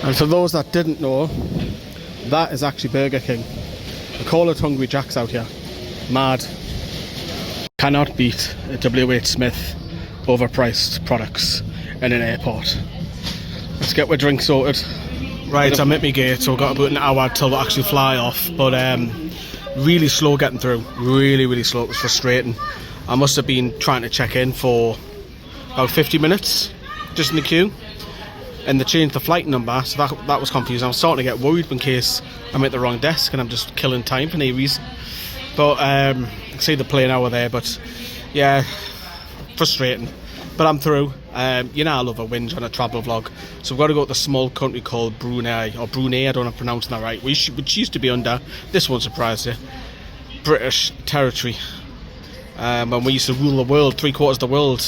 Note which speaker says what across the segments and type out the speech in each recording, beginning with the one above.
Speaker 1: And for those that didn't know, that is actually Burger King. They call it Hungry Jack's out here. Mad. Cannot beat a WH Smith overpriced products in an airport. Let's get our drink sorted. Right, I'm at my gate, so we've got about an hour till we actually fly off. But really slow getting through. Really slow. It was frustrating. I must have been trying to check in for about 50 minutes just in the queue. And they changed the flight number, so that was confusing. I was starting to get worried in case I'm at the wrong desk and I'm just killing time for no reason. But I can see the plane hour there, but yeah, frustrating. But I'm through. You know I love a whinge on a travel vlog. So we've got to go to the small country called Brunei, or Brunei, I don't know if I'm pronouncing that right, which used to be under, this won't surprise you, British territory. When we used to rule the world, 3/4 of the world,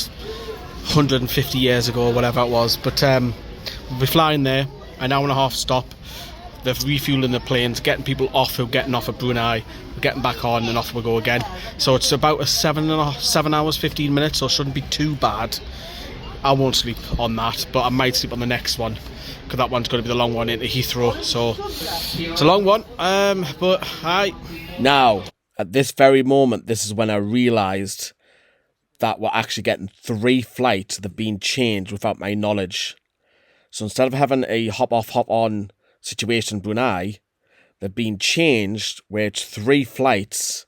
Speaker 1: 150 years ago or whatever it was. But we'll be flying there, an hour and a half stop. They're refueling the planes, getting people off who are getting off at Brunei, we're getting back on, and off we go again. So it's about a 7 hours 15 minutes, so it shouldn't be too bad. I won't sleep on that, but I might sleep on the next one, because that one's going to be the long one into Heathrow. So it's a long one, but hi.
Speaker 2: Now, at this very moment, this is when I realised that we're actually getting 3 flights that have been changed without my knowledge. So instead of having a hop-off, hop-on situation in Brunei, they've been changed where it's 3 flights,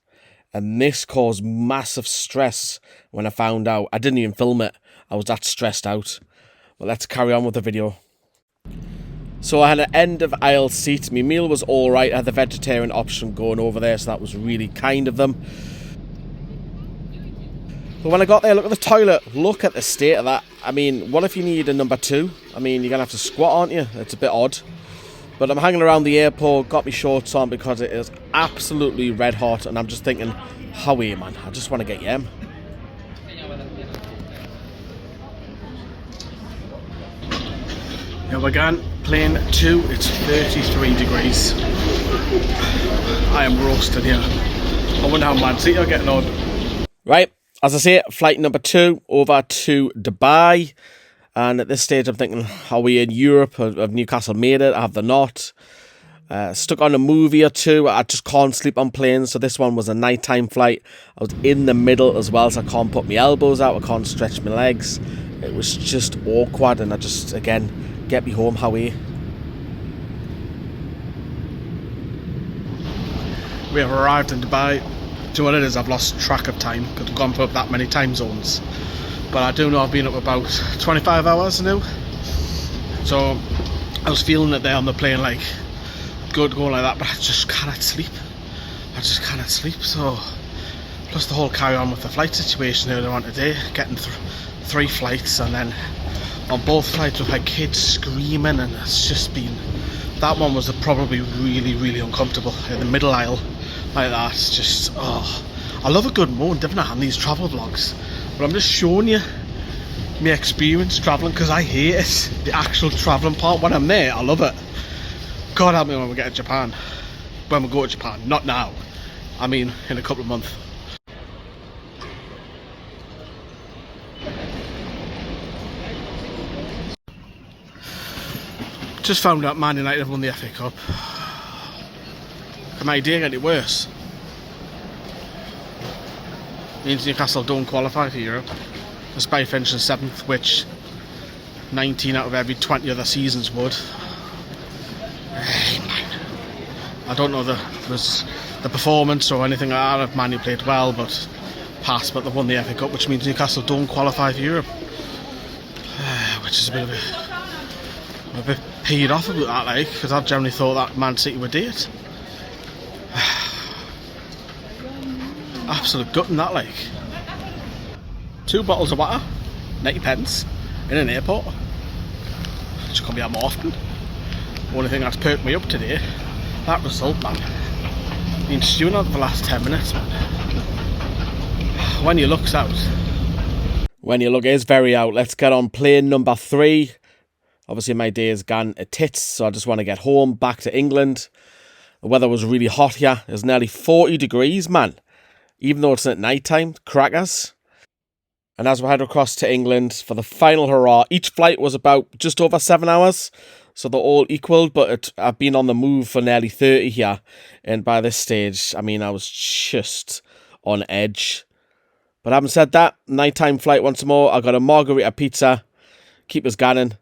Speaker 2: and this caused massive stress when I found out. I didn't even film it. I was that stressed out. But let's carry on with the video. So I had an end of aisle seat. My meal was alright. I had the vegetarian option going over there, so that was really kind of them. But when I got there, look at the toilet. Look at the state of that. I mean, what if you need a number 2? I mean, you're going to have to squat, aren't you? It's a bit odd. But I'm hanging around the airport, got my shorts on because it is absolutely red hot. And I'm just thinking, how are you, man? I just want to get you home.
Speaker 1: Here we go, plane 2, it's 33 degrees. I am roasted here. I wonder how Man City are getting on.
Speaker 2: Right, as I say, flight number 2 over to Dubai. And at this stage I'm thinking, are we in Europe? Have Newcastle made it? Have they not? Stuck on a movie or two. I just can't sleep on planes, so this one was a nighttime flight. I was in the middle as well, so I can't put my elbows out, I can't stretch my legs. It was just awkward, and I just, again, get me home, how are you?
Speaker 1: We have arrived in Dubai. Do you know what it is? I've lost track of time because I've gone for that many time zones. But I do know I've been up about 25 hours now. So I was feeling it there on the plane, like good going like that, but I just cannot sleep. I just cannot sleep. So plus the whole carry on with the flight situation earlier on today, getting 3 flights, and then on both flights with like kids screaming, and it's just been, that one was probably really uncomfortable in the middle aisle like that. It's just, oh, I love a good moan, don't I, on these travel vlogs, but I'm just showing you my experience travelling, because I hate it, the actual travelling part. When I'm there, I love it. God help me when we get to Japan, when we go to Japan, not now, I mean in a couple of months. Just found out Man United have won the FA Cup. Can my day get any worse? Means Newcastle don't qualify for Europe, despite finishing 7th, which 19 out of every 20 other seasons would. Hey man, I don't know the performance or anything like that if Man U played well, but pass. But they won the FA Cup, which means Newcastle don't qualify for Europe, which is a bit peed off about that, like, because I generally thought that Man City would do it. Absolute gutting that, like. 2 bottles of water, 90 pence, in an airport. Just can't be that more often. The only thing that's perked me up today, that result, man. Been stewing on it for the last 10 minutes, man. When your luck's out.
Speaker 2: When your luck is very out. Let's get on plane number 3. Obviously my day has gone a tits, so I just want to get home, back to England. The weather was really hot here. It was nearly 40 degrees, man. Even though it's at night time, crackers. And as we head across to England for the final hurrah, each flight was about just over 7 hours. So they're all equal, but I've been on the move for nearly 30 here. And by this stage, I mean, I was just on edge. But having said that, nighttime flight once more. I got a margarita pizza, keep us going.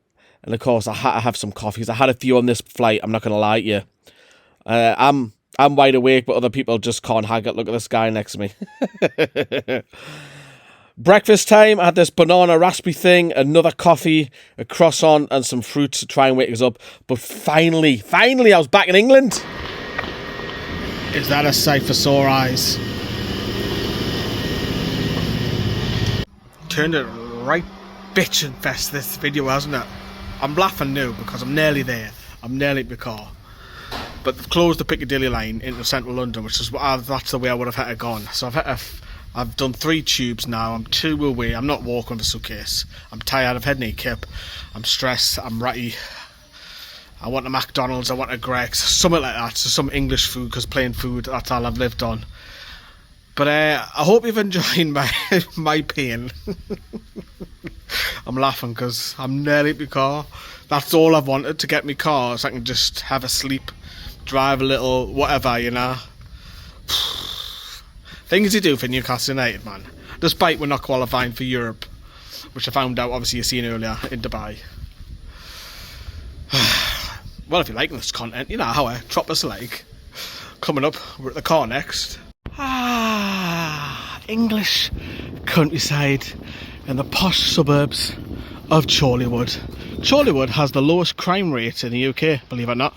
Speaker 2: And of course, I had to have some coffees. I had a few on this flight, I'm not going to lie to you. I'm wide awake, but other people just can't hang it. Look at this guy next to me. Breakfast time, I had this banana raspberry thing, another coffee, a croissant, and some fruit to try and wake us up. But finally, I was back in England.
Speaker 1: Is that a sight for sore eyes? Turned it right bitch infest this video, hasn't it? I'm laughing now because I'm nearly there. I'm nearly at my car. But they've closed the Piccadilly line into central London, which is that's the way I would have had to gone. So I've done 3 tubes now. I'm 2 away. I'm not walking with a suitcase. I'm tired. I've had no kip. I'm stressed. I'm ratty. I want a McDonald's. I want a Greg's. Something like that. So some English food, because plain food, that's all I've lived on. But I hope you've enjoyed my pain. I'm laughing because I'm nearly at my car. That's all I've wanted, to get my car so I can just have a sleep, drive a little, whatever, you know. Things you do for Newcastle United, man. Despite we're not qualifying for Europe, which I found out, obviously, you've seen earlier in Dubai. Well, if you're liking this content, you know how drop us a like. Coming up, we're at the car next. English countryside in the posh suburbs of Chorleywood. Chorleywood has the lowest crime rate in the UK, believe it or not.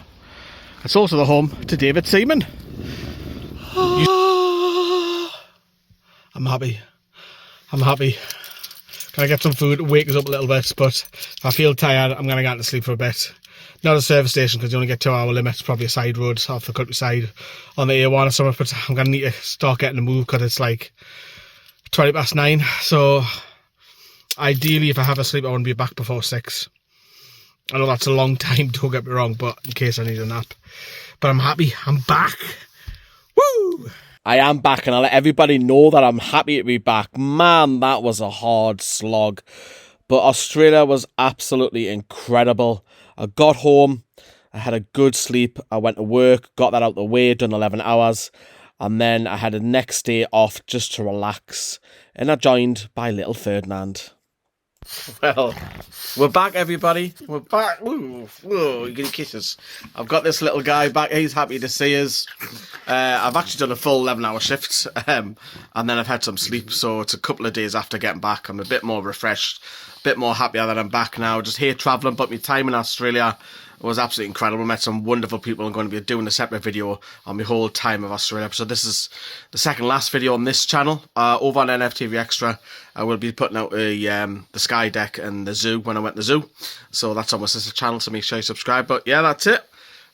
Speaker 1: It's also the home to David Seaman. I'm happy. Can I get some food to wake us up a little bit? But if I feel tired, I'm going to get to sleep for a bit. Not a service station because you only get 2 hour limits. Probably a side road off the countryside on the A1 or something. But I'm going to need to start getting a move because it's like 9:20. So ideally, if I have a sleep, I want to be back before 6. I know that's a long time, don't get me wrong, but in case I need a nap. But I'm happy. I'm back. Woo!
Speaker 2: I am back, and I'll let everybody know that I'm happy to be back. Man, that was a hard slog. But Australia was absolutely incredible. I got home, I had a good sleep, I went to work, got that out the way, done 11 hours, and then I had a next day off just to relax, and I joined by little Ferdinand. Well, we're back, everybody. We're back. Ooh, whoa, you get kisses. I've got this little guy back. He's happy to see us. I've actually done a full 11-hour shift, and then I've had some sleep, so it's a couple of days after getting back. I'm a bit more refreshed, a bit more happier that I'm back now. Just here travelling, but my time in Australia was absolutely incredible. Met some wonderful people. I'm going to be doing a separate video on my whole time of Australia. So this is the second last video on this channel. Over on NFTV Extra, I will be putting out the Sky Deck and the zoo when I went to the zoo. So that's on my sister channel, so make sure you subscribe. But yeah, that's it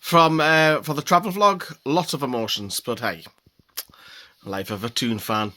Speaker 2: from for the travel vlog. Lots of emotions, but hey, life of a Toon fan.